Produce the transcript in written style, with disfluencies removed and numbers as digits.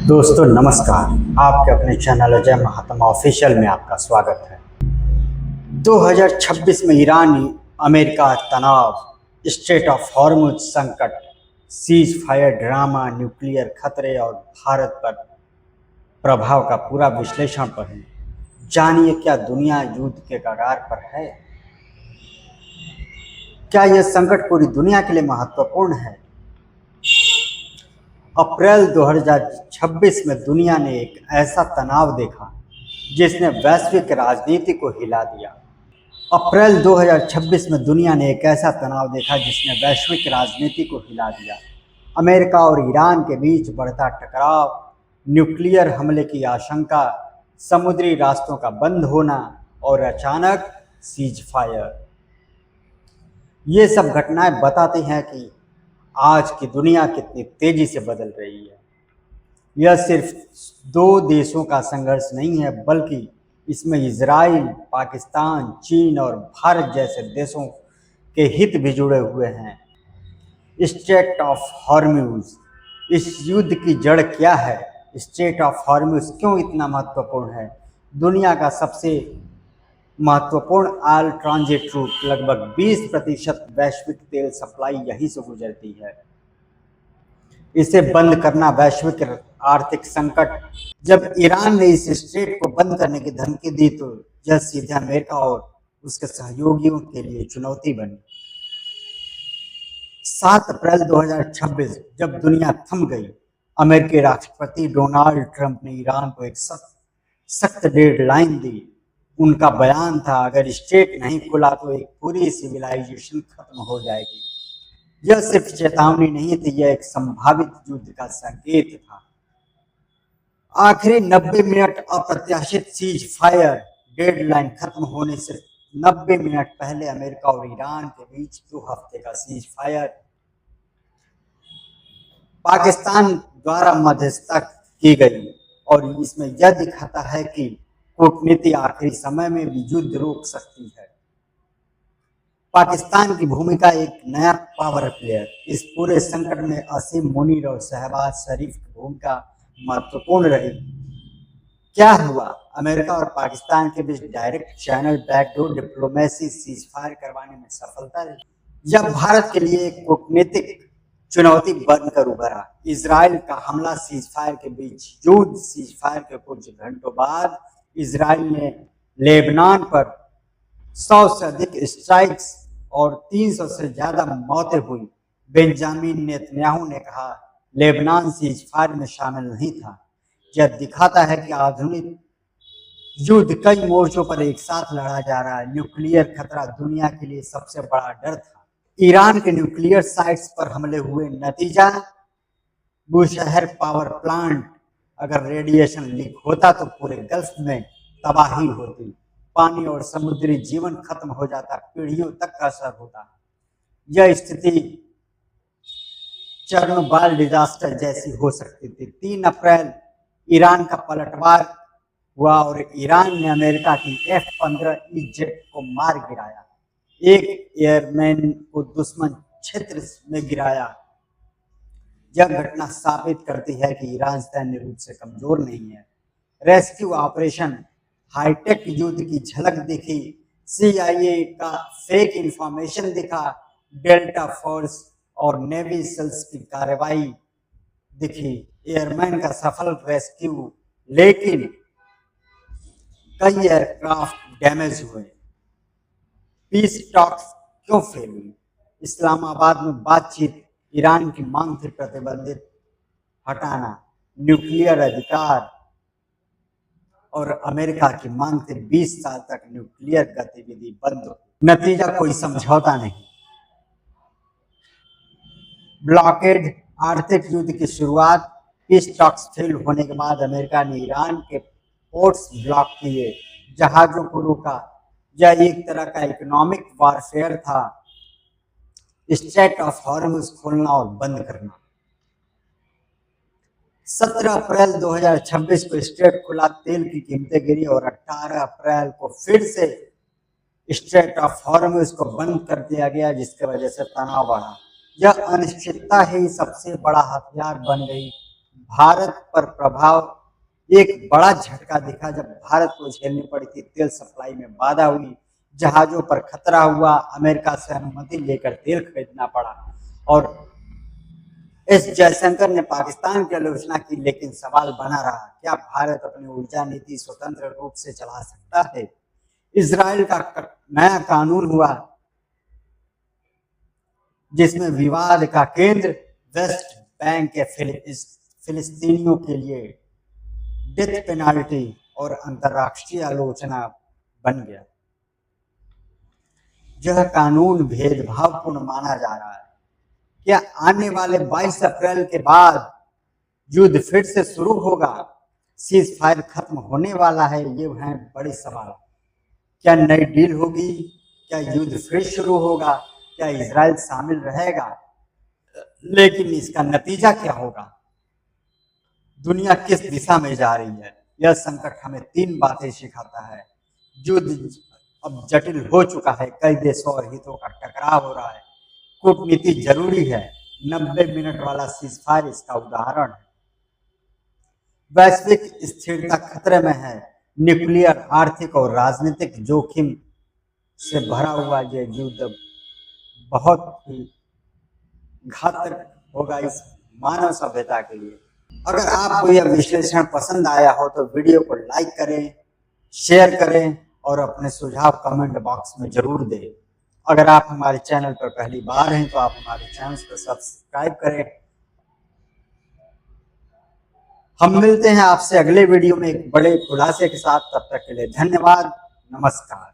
दोस्तों नमस्कार। आपके अपने चैनल अजय महात्मा ऑफिशियल में आपका स्वागत है। 2026 में ईरान अमेरिका तनाव, स्ट्रेट ऑफ हॉर्मुज संकट, सीज फायर ड्रामा, न्यूक्लियर खतरे और भारत पर प्रभाव का पूरा विश्लेषण पढ़ें। जानिए क्या दुनिया युद्ध के कगार पर है। क्या यह संकट पूरी दुनिया के लिए महत्वपूर्ण है। अप्रैल 2026 में दुनिया ने एक ऐसा तनाव देखा जिसने वैश्विक राजनीति को हिला दिया। अप्रैल 2026 में दुनिया ने एक ऐसा तनाव देखा जिसने वैश्विक राजनीति को हिला दिया। अमेरिका और ईरान के बीच बढ़ता टकराव, न्यूक्लियर हमले की आशंका, समुद्री रास्तों का बंद होना और अचानक सीज फायर। ये सब घटनाएं बताती हैं कि आज की दुनिया कितनी तेजी से बदल रही है। यह सिर्फ दो देशों का संघर्ष नहीं है, बल्कि इसमें इजराइल, पाकिस्तान, चीन और भारत जैसे देशों के हित भी जुड़े हुए हैं। स्ट्रेट ऑफ हॉर्मुज, इस युद्ध की जड़ क्या है। स्ट्रेट ऑफ हॉर्मुज क्यों इतना महत्वपूर्ण है। दुनिया का सबसे महत्वपूर्ण ऑयल ट्रांजिट रूट, लगभग 20% वैश्विक तेल सप्लाई यहीं से गुजरती है। इसे बंद करना वैश्विक आर्थिक संकट। जब ईरान ने इस स्ट्रेट को बंद करने की धमकी दी तो यह सीधे अमेरिका और उसके सहयोगियों के लिए चुनौती बनी। 7 अप्रैल 2026 जब दुनिया थम गई, अमेरिकी राष्ट्रपति डोनाल्ड ट्रंप ने ईरान को एक सख्त डेडलाइन दी। उनका बयान था, अगर स्ट्रेट नहीं खुला तो एक पूरी सिविलाइजेशन खत्म हो जाएगी। यह सिर्फ चेतावनी नहीं थी, यह एक संभावित युद्ध का संकेत था। आखिरी 90 मिनट अप्रत्याशित सीज फायर डेडलाइन खत्म होने से 90 मिनट पहले अमेरिका और ईरान के बीच 2 हफ्ते का सीज फायर पाकिस्तान द्वारा मध्यस्थता की गई और इसमें यह दिखाता है कि कूटनीति आखिरी समय में भी युद्ध रोक सकती है। पाकिस्तान की भूमिका एक नया पावर प्लेयर। इस पूरे संकट में असीम मुनीर और शहबाज शरीफ की भूमिका महत्वपूर्ण रही। क्या हुआ। अमेरिका और पाकिस्तान के बीच direct channel backdoor diplomacy ceasefire करवाने में सफलता रही। जब भारत के लिए एक कूटनीतिक चुनौती बनकर उभरा। इजराइल का हमला सीज फायर के बीच युद्ध। सीज फायर के कुछ घंटों बाद इजराइल ने लेबनान पर 100 से अधिक स्ट्राइक्स और 300 से ज्यादा मौतें हुई। बेंजामिन नेतन्याहू ने कहा, लेबनान सीज फायर में शामिल नहीं था। यह दिखाता है कि आधुनिक युद्ध कई मोर्चों पर एक साथ लड़ा जा रहा है। न्यूक्लियर खतरा दुनिया के लिए सबसे बड़ा डर था। ईरान के न्यूक्लियर साइट्स पर हमले हुए, नतीजा बुशहर पावर प्लांट। अगर रेडिएशन लीक होता तो पूरे गल्फ में तबाही होती। पानी और समुद्री जीवन खत्म हो जाता, पीढ़ियों तक का असर होता। यह स्थिति चर्नोबिल डिजास्टर जैसी हो सकती थी। 3 अप्रैल ईरान का पलटवार हुआ और ईरान ने अमेरिका की F-15 जेट को मार गिराया। एक एयरमैन को दुश्मन क्षेत्र में गिराया। यह घटना साबित करती है कि ईरान सैन्य रूप से कमजोर नहीं है। रेस्क्यू ऑपरेशन, हाईटेक युद्ध की झलक दिखी। CIA का फेक इंफॉर्मेशन दिखा। डेल्टा फोर्स और नेवी सेल्स की कार्रवाई दिखी। एयरमैन का सफल रेस्क्यू, लेकिन कई एयरक्राफ्ट डैमेज हुए। पीस टॉक्स क्यों फेल हुई। इस्लामाबाद में बातचीत, ईरान की मांग थी प्रतिबंधित हटाना, न्यूक्लियर अधिकार, और अमेरिका की मांग थी 20 साल तक न्यूक्लियर गतिविधि बंद हो। नतीजा कोई समझौता नहीं। ब्लॉकेड, आर्थिक युद्ध की शुरुआत। पीस टॉक्स फेल होने के बाद अमेरिका ने ईरान के पोर्ट्स ब्लॉक किए, जहाजों को रोका। यह एक तरह का इकोनॉमिक वॉरफेयर था। स्ट्रेट ऑफ हॉर्मुज खोलना और बंद करना। 17 अप्रैल 2026 को स्ट्रेट खुला, तेल की कीमतें गिरी और 18 अप्रैल को फिर से स्ट्रेट ऑफ हॉर्मुज को बंद कर दिया गया, जिसकी वजह से तनाव बढ़ा। यह अनिश्चितता ही सबसे बड़ा हथियार बन गई भारत पर प्रभाव एक बड़ा झटका दिखा जब भारत को झेलनी पड़ी थी तेल सप्लाई में बाधा हुई, जहाजों पर खतरा हुआ, अमेरिका से अनुमति लेकर तेल खरीदना पड़ा। और एस जयशंकर ने पाकिस्तान की आलोचना की, लेकिन सवाल बना रहा, क्या भारत अपनी ऊर्जा नीति स्वतंत्र रूप से चला सकता है? इजराइल का नया कानून हुआ जिसमें विवाद का केंद्र वेस्ट बैंक के फिलिस्तीनियों के लिए डेथ पेनाल्टी और अंतर्राष्ट्रीय आलोचना बन गया। यह कानून भेदभावपूर्ण माना जा रहा है। क्या आने वाले 22 अप्रैल के बाद युद्ध फिर से शुरू होगा? सीज फायर खत्म होने वाला है? ये है बड़े सवाल। क्या नई डील होगी? क्या युद्ध फिर शुरू होगा? क्या इजराइल शामिल रहेगा? लेकिन इसका नतीजा क्या होगा? दुनिया किस दिशा में जा रही है? यह संकट हमें 3 बातें सिखाता है। युद्ध अब जटिल हो चुका है, कई देशों और हितों का टकराव हो रहा है। कूटनीति जरूरी है, 90 मिनट वाला सीजफायर इसका उदाहरण है। वैश्विक स्थिरता खतरे में है, न्यूक्लियर, आर्थिक और राजनीतिक जोखिम से भरा हुआ यह युद्ध बहुत ही घातक होगा इस मानव सभ्यता के लिए। अगर आपको यह विश्लेषण पसंद आया हो तो वीडियो को लाइक करें, शेयर करें और अपने सुझाव कमेंट बॉक्स में जरूर दें। अगर आप हमारे चैनल पर पहली बार हैं तो आप हमारे चैनल को सब्सक्राइब करें। हम मिलते हैं आपसे अगले वीडियो में एक बड़े खुलासे के साथ। तब तक के लिए धन्यवाद, नमस्कार।